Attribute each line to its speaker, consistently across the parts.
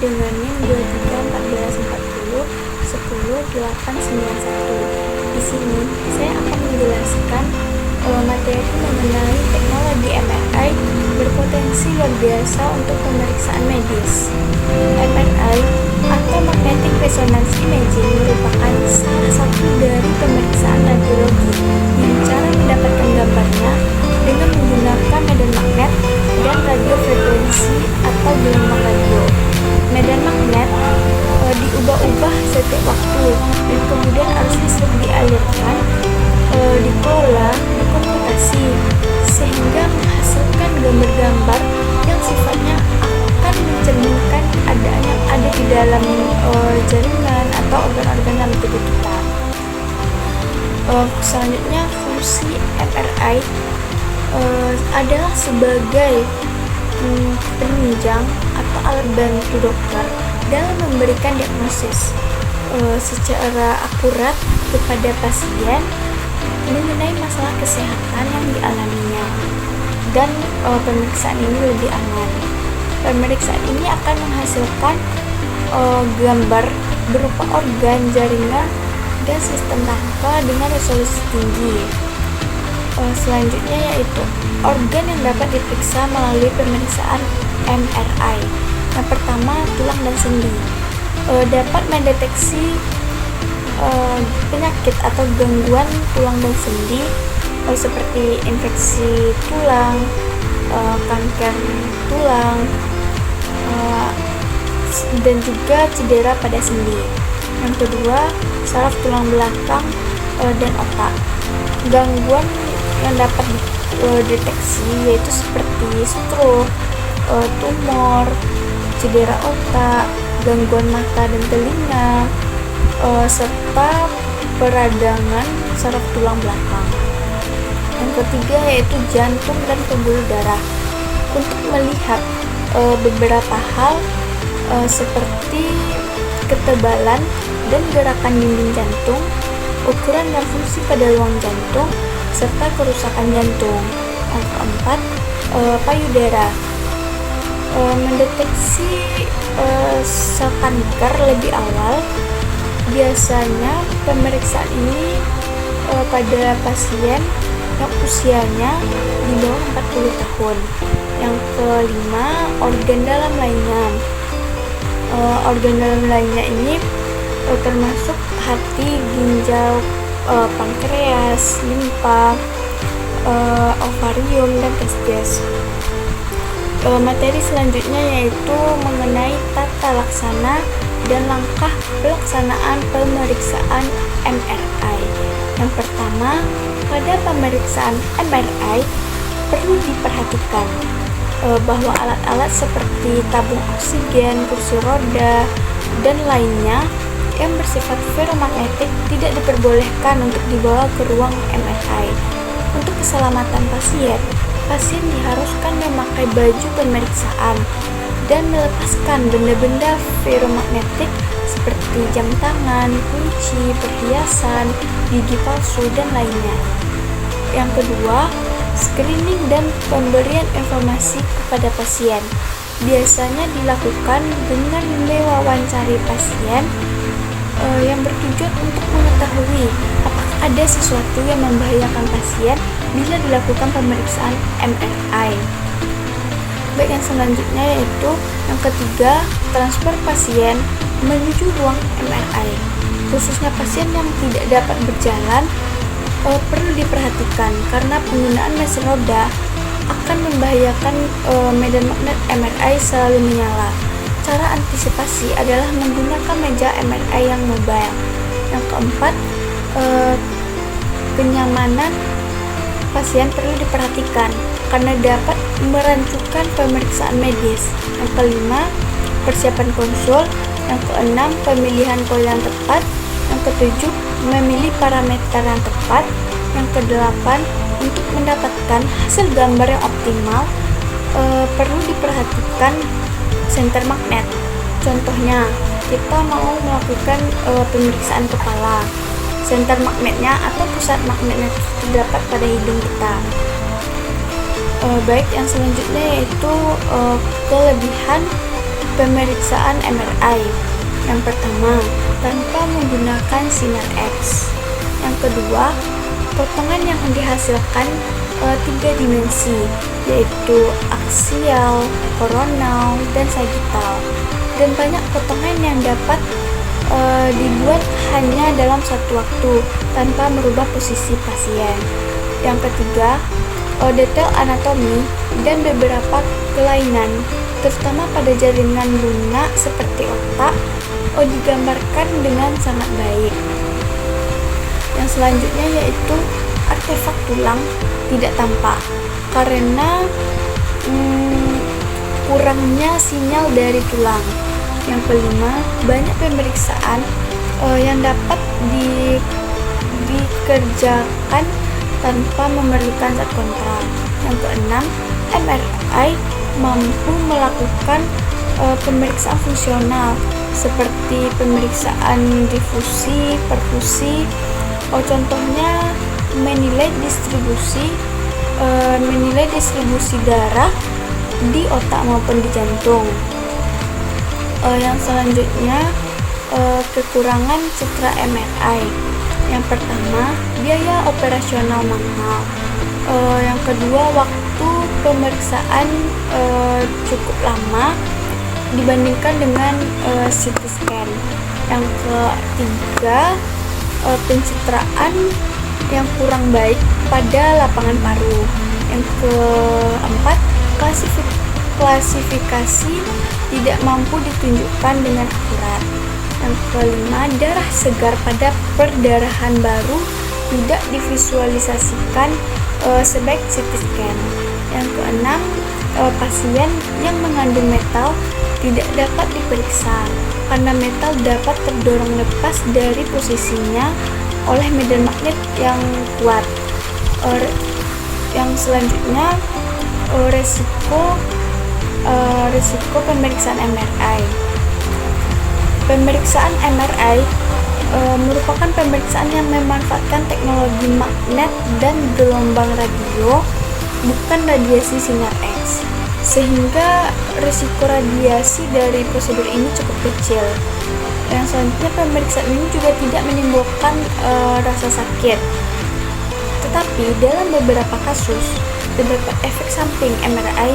Speaker 1: dengan NIM 231440100891. Di sini saya akan menjelaskan materi mengenai teknologi MRI berpotensi luar biasa untuk pemeriksaan medis. MRI atau Magnetic Resonance Imaging merupakan salah satu dari pemeriksaan radiologi yang cara mendapatkan gambarnya dengan menggunakan medan magnet dan radiofrekuensi atau gelombang radio. Medan magnet diubah-ubah setiap waktu dan kemudian arus listrik dialirkan, dikelola, dikomutasi sehingga menghasilkan gambar-gambar yang sifatnya akan mencerminkan keadaan yang ada di dalam jaringan atau organ-organ dalam tubuh kita. Selanjutnya, fungsi MRI adalah sebagai penunjang atau alat bantu dokter dalam memberikan diagnosis secara akurat kepada pasien mengenai masalah kesehatan yang dialaminya, dan pemeriksaan ini lebih aman. Pemeriksaan ini akan menghasilkan gambar berupa organ, jaringan, dan sistem rangka dengan resolusi tinggi. Selanjutnya yaitu organ yang dapat diperiksa melalui pemeriksaan MRI. Yang pertama, tulang dan sendi. Dapat mendeteksi penyakit atau gangguan tulang dan sendi seperti infeksi tulang, kanker tulang, dan juga cedera pada sendi. Yang kedua, saraf tulang belakang dan otak. Gangguan yang dapat dideteksi yaitu seperti stroke, tumor, cedera otak, gangguan mata dan telinga, serta peradangan saraf tulang belakang. Yang ketiga yaitu jantung dan pembuluh darah. Untuk melihat beberapa hal seperti ketebalan dan gerakan dinding jantung, ukuran dan fungsi pada ruang jantung, serta kerusakan jantung. Yang keempat, payudara. Mendeteksi sel kanker lebih awal. Biasanya pemeriksaan ini pada pasien yang usianya di bawah 40 tahun. Yang kelima, organ dalam lainnya. Organ dalam lainnya ini termasuk hati, ginjal, pankreas, limpa, ovarium, dan testis. Materi selanjutnya yaitu mengenai tata laksana dan langkah pelaksanaan pemeriksaan MRI. Yang pertama, pada pemeriksaan MRI perlu diperhatikan bahwa alat-alat seperti tabung oksigen, kursi roda, dan lainnya yang bersifat ferromagnetik tidak diperbolehkan untuk dibawa ke ruang MRI. Untuk keselamatan pasien diharuskan memakai baju pemeriksaan dan melepaskan benda-benda ferromagnetik seperti jam tangan, kunci, perhiasan, gigi palsu, dan lainnya. Yang kedua, screening dan pemberian informasi kepada pasien biasanya dilakukan dengan mewawancari pasien yang bertujuan untuk mengetahui apakah ada sesuatu yang membahayakan pasien bila dilakukan pemeriksaan MRI. Baik, yang selanjutnya yaitu yang ketiga, transfer pasien menuju ruang MRI. Khususnya pasien yang tidak dapat berjalan perlu diperhatikan karena penggunaan mesin roda akan membahayakan. Medan magnet MRI selalu menyala. Cara antisipasi adalah menggunakan meja MRI yang mobile. Yang keempat, kenyamanan pasien perlu diperhatikan karena dapat merancukan pemeriksaan medis. Yang kelima, persiapan konsul. Yang keenam, pemilihan pola yang tepat. Yang ketujuh, memilih parameter yang tepat. Yang kedelapan, untuk mendapatkan hasil gambar yang optimal perlu diperhatikan senter magnet. Contohnya, kita mau melakukan pemeriksaan kepala. Senter magnetnya atau pusat magnetnya terdapat pada hidung kita. Baik, yang selanjutnya yaitu kelebihan Pemeriksaan MRI. Yang pertama, tanpa menggunakan sinar X. Yang kedua, potongan yang dihasilkan 3 dimensi, yaitu aksial, koronal, dan sagittal. Dan banyak potongan yang dapat dibuat hanya dalam satu waktu tanpa merubah posisi pasien. Yang ketiga, detail anatomi dan beberapa kelainan, terutama pada jaringan lunak seperti otak, digambarkan dengan sangat baik. Yang selanjutnya yaitu artefak tulang tidak tampak karena kurangnya sinyal dari tulang. Yang kelima, banyak pemeriksaan yang dapat dikerjakan tanpa memerlukan zat kontrol. Yang keenam, MRI mampu melakukan pemeriksaan fungsional seperti pemeriksaan difusi, perfusi. Contohnya menilai distribusi darah di otak maupun di jantung. Yang selanjutnya, kekurangan citra MRI. Yang pertama, biaya operasional mahal. Yang kedua, waktu pemeriksaan cukup lama dibandingkan dengan CT scan. Yang ketiga, pencitraan yang kurang baik pada lapangan paru. Yang keempat, klasifikasi tidak mampu ditunjukkan dengan akurat. Yang kelima, darah segar pada perdarahan baru tidak divisualisasikan sebaik CT scan. Yang keenam, pasien yang mengandung metal tidak dapat diperiksa karena metal dapat terdorong lepas dari posisinya oleh medan magnet yang kuat. Yang selanjutnya, risiko pemeriksaan MRI. Pemeriksaan MRI merupakan pemeriksaan yang memanfaatkan teknologi magnet dan gelombang radio, bukan radiasi sinar X, sehingga risiko radiasi dari prosedur ini cukup kecil. Yang selanjutnya, pemeriksaan ini juga tidak menimbulkan rasa sakit. Tetapi dalam beberapa kasus, terdapat efek samping MRI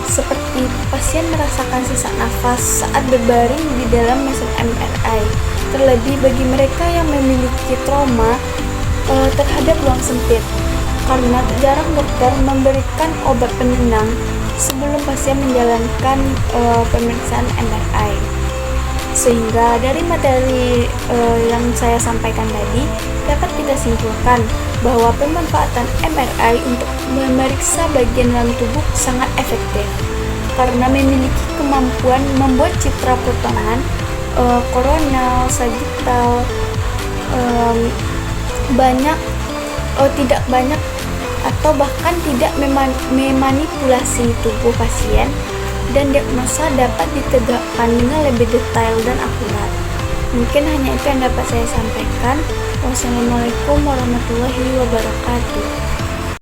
Speaker 1: seperti pasien merasakan sesak nafas saat berbaring di dalam mesin MRI. Terlebih bagi mereka yang memiliki trauma terhadap ruang sempit, karena jarang dokter memberikan obat penenang sebelum pasien menjalankan pemeriksaan MRI. Sehingga dari materi yang saya sampaikan tadi, dapat kita simpulkan bahwa pemanfaatan MRI untuk memeriksa bagian dalam tubuh sangat efektif karena memiliki kemampuan membuat citra potongan koronal, sagittal, tidak banyak atau bahkan tidak memanipulasi tubuh pasien, dan diagnosa dapat ditegakkan dengan lebih detail dan akurat. Mungkin hanya itu yang dapat saya sampaikan. Wassalamualaikum warahmatullahi wabarakatuh.